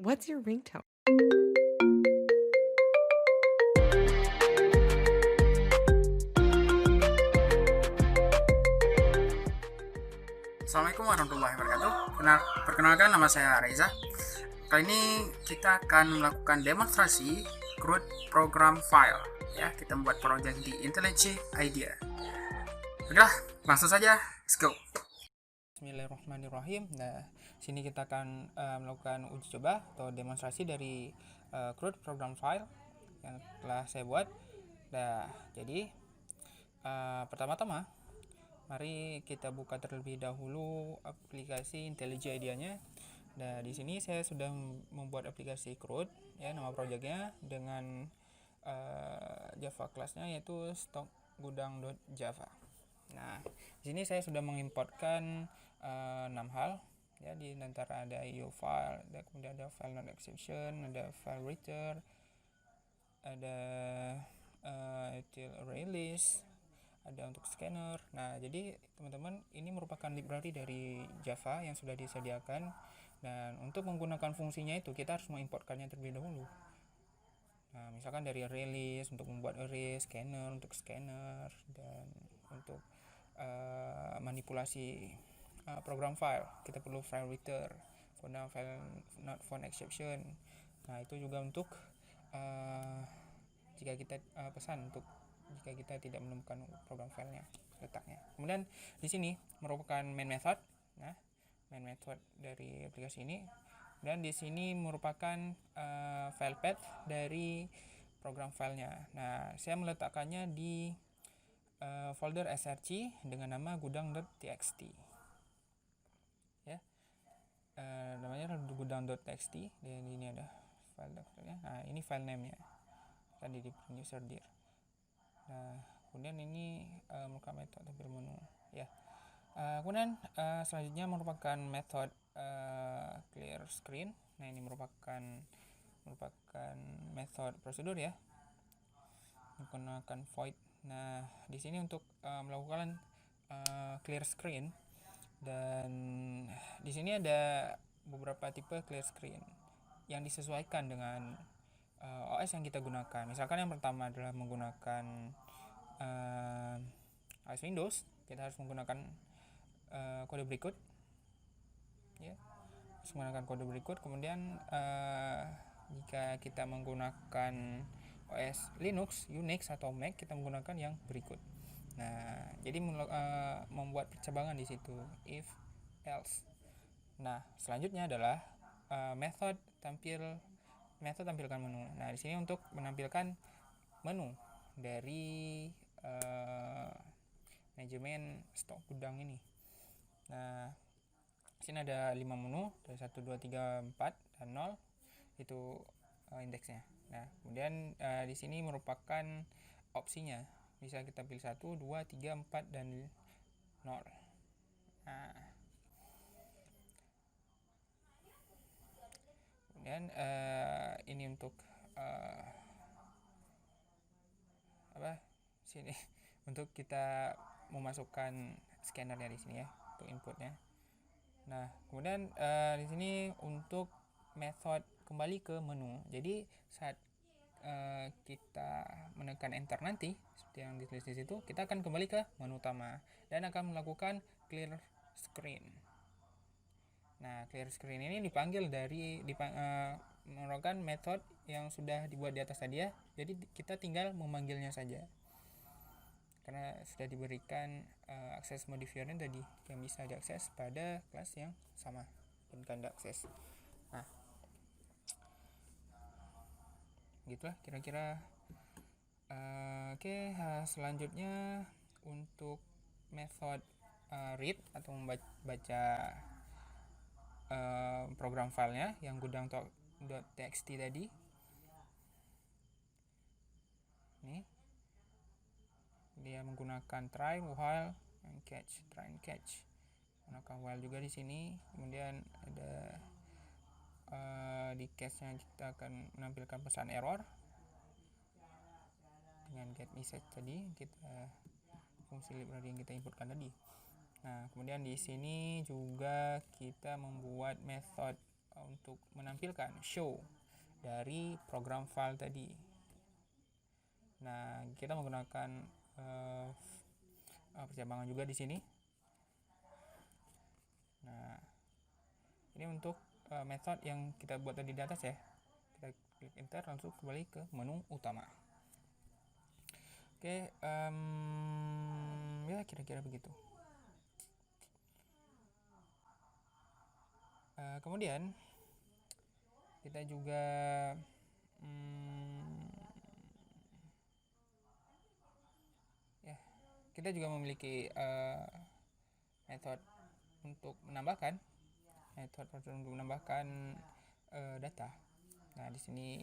What's your ringtone? Assalamualaikum warahmatullahi wabarakatuh. Perkenalkan, nama saya Reza. Kali ini kita akan melakukan demonstrasi CRUD program file. Ya, kita membuat proyek di IntelliJ IDEA. Baiklah, langsung saja. Let's go. Bismillahirrahmanirrahim. Nah, sini kita akan melakukan uji coba atau demonstrasi dari CRUD program file yang telah saya buat. Nah, jadi pertama-tama mari kita buka terlebih dahulu aplikasi IntelliJ IDEA-nya. Nah, di sini saya sudah membuat aplikasi CRUD, ya, nama proyeknya dengan Java kelasnya yaitu stock_gudang.java. Nah, di sini saya sudah mengimportkan 6 hal, ya, di antara ada IO file, kemudian ada file not exception, ada file return, ada util array list, ada untuk scanner. Nah, jadi teman-teman, ini merupakan library dari Java yang sudah disediakan, dan untuk menggunakan fungsinya itu kita harus mengimportkannya terlebih dahulu. Nah, misalkan dari array list untuk membuat array, scanner untuk scanner, dan untuk manipulasi program file kita perlu file return, kemudian file not found exception. Nah, itu juga untuk jika kita pesan untuk jika kita tidak menemukan program filenya letaknya. Kemudian di sini merupakan main method. Nah, main method dari aplikasi ini, dan di sini merupakan file path dari program filenya. Nah, saya meletakkannya di folder src dengan nama gudang.txt, ya. Namanya gudang.txt, dan ini ada file daftarnya. Nah, ini file name-nya tadi di user dir. Nah, kemudian ini merupakan metode tampil menu, ya. Kemudian selanjutnya merupakan metode clear screen. Nah, ini merupakan metode prosedur, ya, menggunakan void. Nah, di sini untuk melakukan clear screen, dan di sini ada beberapa tipe clear screen yang disesuaikan dengan OS yang kita gunakan. Misalkan yang pertama adalah menggunakan OS Windows, kita harus menggunakan kode berikut, ya, harus menggunakan kode berikut. Kemudian jika kita menggunakan OS Linux, Unix atau Mac, kita menggunakan yang berikut. Nah, jadi membuat percabangan di situ, if else. Nah, selanjutnya adalah method tampilkan menu. Nah, di sini untuk menampilkan menu dari manajemen stok gudang ini. Nah, di sini ada 5 menu, dari 1 2 3 4 dan 0 itu indeksnya. Nah, kemudian di sini merupakan opsinya. Bisa kita pilih 1, 2, 3, 4 dan 0. Nah, kemudian ini untuk sini untuk kita memasukkan scannernya di sini, ya, untuk inputnya. Nah, kemudian di sini untuk method kembali ke menu. Jadi saat kita menekan enter nanti, seperti yang ditulis di situ, kita akan kembali ke menu utama dan akan melakukan clear screen. Nah, clear screen ini dipanggil dari menggunakan method yang sudah dibuat di atas tadi, ya. Jadi kita tinggal memanggilnya saja, karena sudah diberikan akses modifiernya tadi yang bisa diakses pada kelas yang sama dan ganda akses. Nah, gitulah kira-kira. Oke, selanjutnya untuk method read atau membaca program filenya yang gudang.txt tadi. Ini dia menggunakan try, while, and catch. Try and catch. Menggunakan while juga di sini. Kemudian ada di case-nya kita akan menampilkan pesan error dengan get message tadi, kita fungsi library yang kita inputkan tadi. Nah, kemudian di sini juga kita membuat method untuk menampilkan show dari program file tadi. Nah, kita menggunakan percabangan juga di sini. Nah, ini untuk method yang kita buat tadi di atas ya. Kita klik enter, langsung kembali ke menu utama. Oke, ya kira-kira begitu. Kemudian kita juga kita juga memiliki metode untuk menambahkan data. Nah, di sini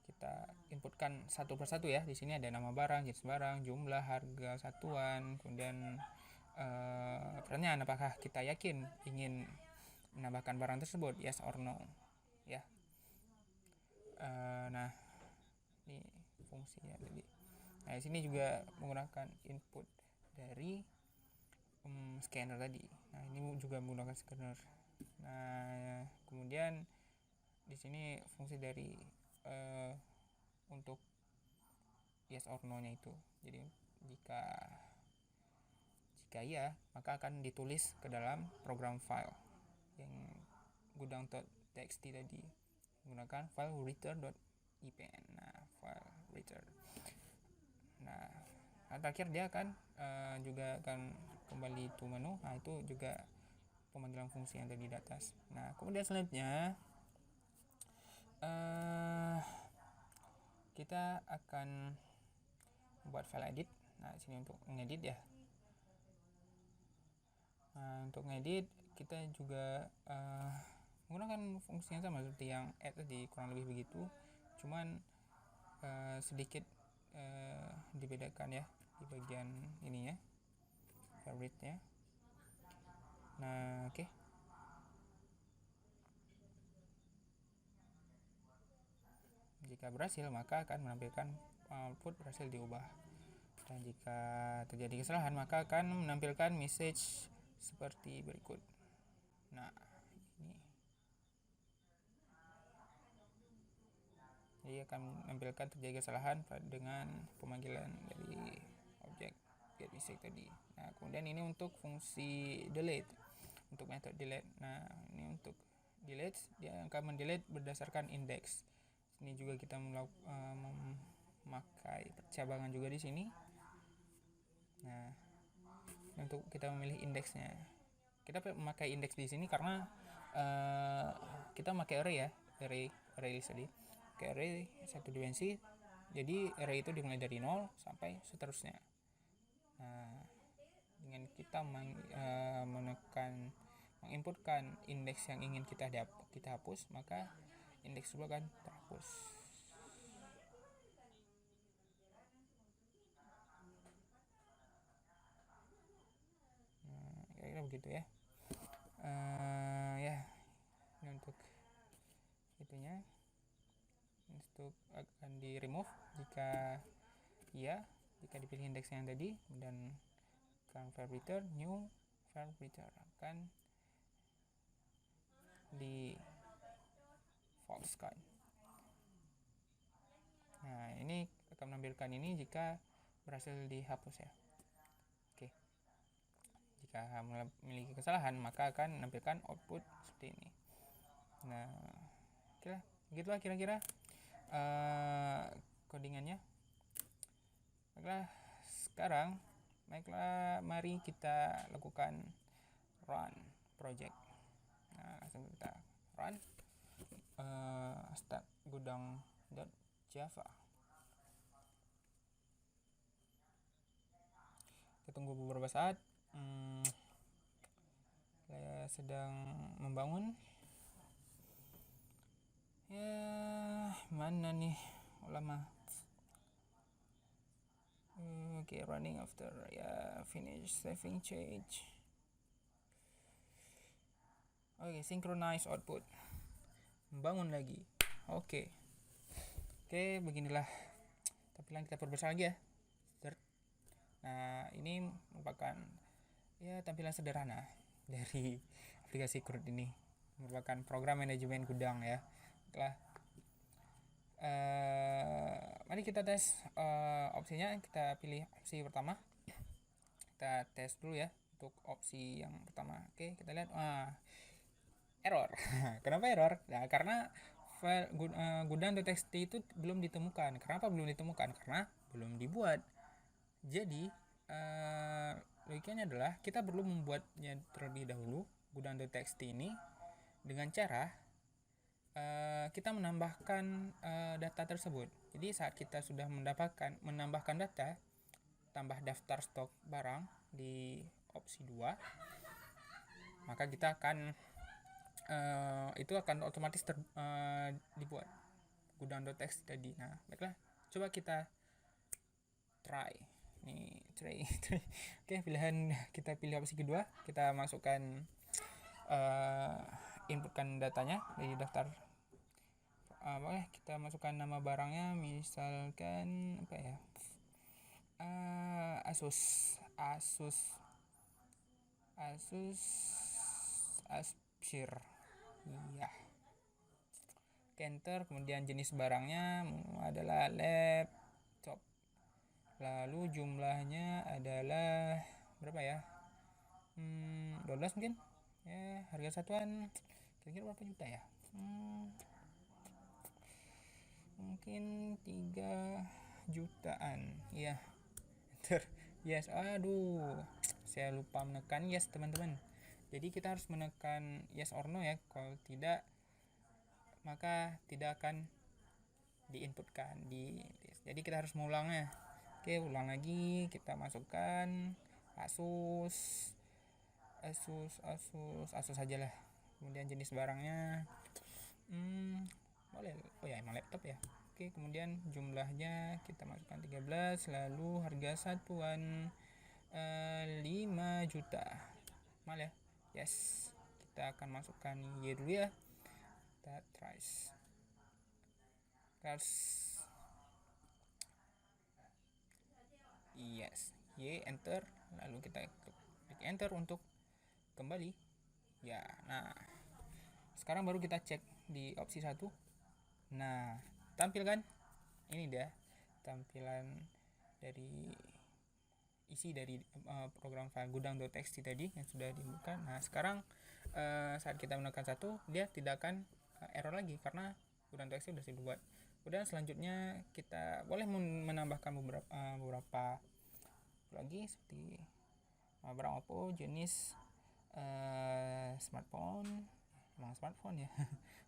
kita inputkan satu persatu ya. Di sini ada nama barang, jenis barang, jumlah, harga satuan, kemudian pertanyaan apakah kita yakin ingin menambahkan barang tersebut, yes or no ya. Nah, ini fungsinya tadi. Nah, di sini juga menggunakan input dari scanner tadi. Nah, ini juga menggunakan scanner. Nah, kemudian di sini fungsi dari untuk yes or no-nya itu. Jadi jika iya, maka akan ditulis ke dalam program file yang gudang.txt tadi menggunakan file return.ipn. Nah, file return. Nah, terakhir dia akan juga akan kembali to menu. Nah, itu juga pemanggilan fungsi yang tadi di atas. Nah, kemudian selanjutnya kita akan membuat file edit. Nah, di sini untuk mengedit ya. Nah, untuk ngedit kita juga menggunakan fungsi yang sama seperti yang add tadi, kurang lebih begitu. Cuman sedikit dibedakan ya di bagian ininya, favorite-nya. Nah, oke. Jika berhasil, maka akan menampilkan output berhasil diubah. Dan jika terjadi kesalahan, maka akan menampilkan message seperti berikut. Nah, ini jadi akan menampilkan terjadi kesalahan dengan pemanggilan dari objek get mistake tadi. Nah, kemudian ini untuk fungsi delete, untuk metode delete. Nah, ini untuk delete, dia akan mendelete berdasarkan index. Ini juga kita memakai percabangan juga di sini. Nah, untuk kita memilih indeksnya, kita memakai indeks di sini karena kita memakai array ya, array list tadi, pakai array satu dimensi. Jadi array itu dimulai dari 0 sampai seterusnya. Nah, dengan kita menginputkan indeks yang ingin kita hapus, maka indeks itu akan terhapus. Nah, kira-kira begitu ya. Ya, ini untuk itunya. Untuk akan di remove jika iya, jika dipilih indeks yang tadi, dan akan file return new file return akan di false kan. Nah, ini akan menampilkan ini jika berhasil dihapus ya. Oke. Jika memiliki kesalahan, maka akan menampilkan output seperti ini. Nah, begitulah kira-kira codingannya. Baiklah, mari kita lakukan run project. Nah, langsung kita run start gudang.java. Kita tunggu beberapa saat. Saya sedang membangun. Ya, mana nih? Lama. Okay, running after ya, finish saving change. Oke, synchronize output. Membangun lagi. Oke, beginilah tampilan kita perbesar lagi ya. Nah, ini merupakan ya tampilan sederhana dari aplikasi CRUD ini. merupakan program manajemen gudang ya. Setelah mari kita tes opsinya. Kita pilih opsi pertama. Kita tes dulu ya untuk opsi yang pertama. Oke, kita lihat. Error. Kenapa error? Nah, karena file gudang.txt itu belum ditemukan. Kenapa belum ditemukan? Karena belum dibuat. Jadi logikanya adalah kita perlu membuatnya terlebih dahulu, gudang.txt ini, dengan cara kita menambahkan data tersebut. Jadi saat kita sudah menambahkan data, tambah daftar stok barang di opsi 2, maka kita akan itu akan otomatis dibuat gudang.txt tadi. Nah, baiklah, coba kita try. Oke, kita pilih opsi kedua. Kita masukkan inputkan datanya dari daftar. Kita masukkan nama barangnya, misalkan apa ya, Asus Aspir. Iya. Enter, kemudian jenis barangnya adalah laptop. Lalu jumlahnya adalah berapa ya? 12 mungkin. Ya, harga satuan kira-kira berapa juta ya? Mungkin 3 jutaan. Iya. Enter. Yes. Aduh. Saya lupa menekan yes, teman-teman. Jadi kita harus menekan yes or no ya. Kalau tidak, maka tidak akan diinputkan jadi kita harus mengulangnya. Oke, ulang lagi. Kita masukkan Asus aja lah. Kemudian jenis barangnya boleh, oh ya, emang laptop ya. Oke, kemudian jumlahnya kita masukkan 13, lalu harga satuan 5 juta. Mal ya. Yes. Kita akan masukkan Y dulu ya. Kita trace. Yes. Y, enter. Lalu kita klik enter untuk kembali. Ya, nah. Sekarang baru kita cek di opsi 1. Nah, tampil kan? Ini dia tampilan dari isi dari program file gudang.txt tadi yang sudah dibuka. Nah, sekarang saat kita menekan 1, dia tidak akan error lagi karena gudang.txt sudah dibuat. Kemudian selanjutnya kita boleh menambahkan beberapa lagi seperti barang Oppo jenis smartphone, emang smartphone ya.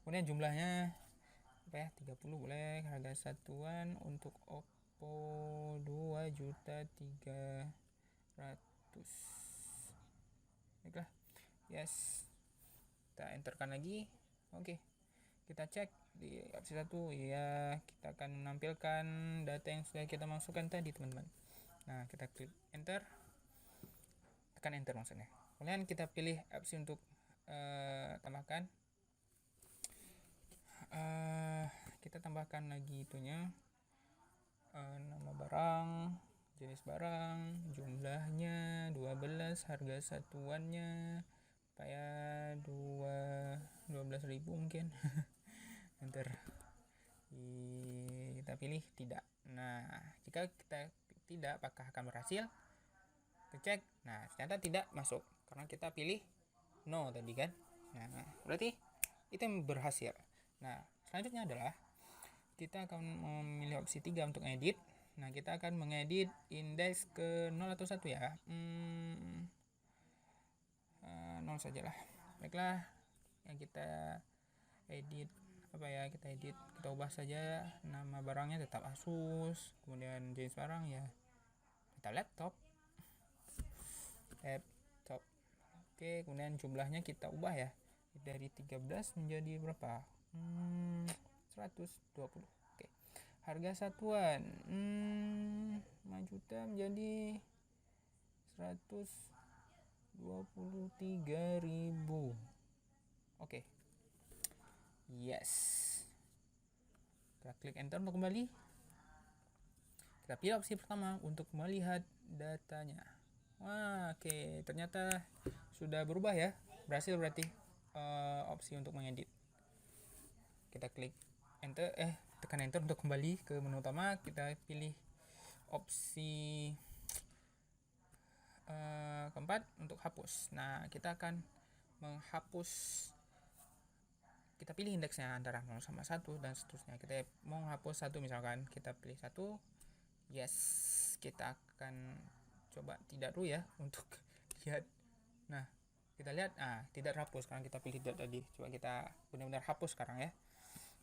Kemudian jumlahnya apa ya, 30 boleh. Harga satuan untuk Oppo 2.300.000. Baiklah. Yes. Kita enterkan lagi. Oke. Kita cek di opsi 1 ya, kita akan menampilkan data yang sudah kita masukkan tadi, teman-teman. Nah, kita klik enter, tekan enter maksudnya. Kemudian kita pilih opsi untuk tambahkan, kita tambahkan lagi itunya, nama barang, jenis barang, jumlahnya 12, harga satuannya kayak 12.000 mungkin. Enter. Kita pilih tidak. Nah, jika kita tidak, apakah akan berhasil? Kita cek. Nah, ternyata tidak masuk karena kita pilih no tadi kan. Nah, berarti itu yang berhasil. Nah, selanjutnya adalah kita akan memilih opsi 3 untuk edit. Nah, kita akan mengedit indeks ke 0 atau 1 ya. 0 sajalah. Baiklah, yang kita edit apa ya, kita ubah saja nama barangnya tetap Asus, kemudian jenis barang ya tetap laptop. Oke, kemudian jumlahnya kita ubah ya dari 13 menjadi berapa, 120. Oke, harga satuan 5 juta menjadi 123.000. Oke. Yes. Kita klik enter untuk kembali. Kita pilih opsi pertama untuk melihat datanya. Oke, ternyata sudah berubah ya. Berhasil berarti. opsi untuk mengedit. Kita klik enter, tekan enter untuk kembali ke menu utama. Kita pilih opsi keempat untuk hapus. Nah, kita akan menghapus, kita pilih indeksnya antara 0 sama 1 dan seterusnya. Kita mau menghapus 1 misalkan, kita pilih 1, yes. Kita akan coba tidak dulu ya untuk lihat. Nah, kita lihat tidak terhapus karena kita pilih tidak tadi. Coba kita benar-benar hapus sekarang ya.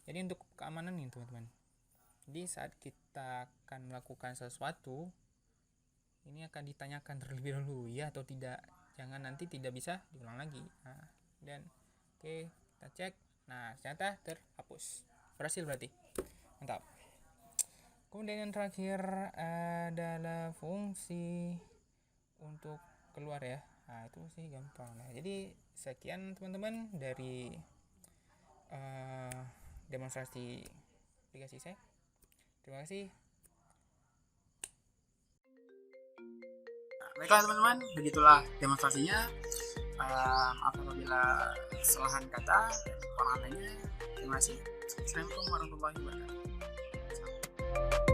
Jadi untuk keamanan nih teman-teman, jadi saat kita akan melakukan sesuatu, ini akan ditanyakan terlebih dahulu ya atau tidak, jangan nanti tidak bisa diulang lagi. Nah, dan oke, kita cek. Nah, ternyata terhapus, berhasil berarti, mantap. Kemudian yang terakhir adalah fungsi untuk keluar ya. Nah, itu sih gampang. Nah, jadi sekian teman-teman dari demonstrasi aplikasi saya. Terima kasih. Baiklah teman-teman, begitulah demonstrasinya. Maaf apabila kesalahan kata dan kurang lainnya. Terima kasih. Assalamualaikum warahmatullahi wabarakatuh.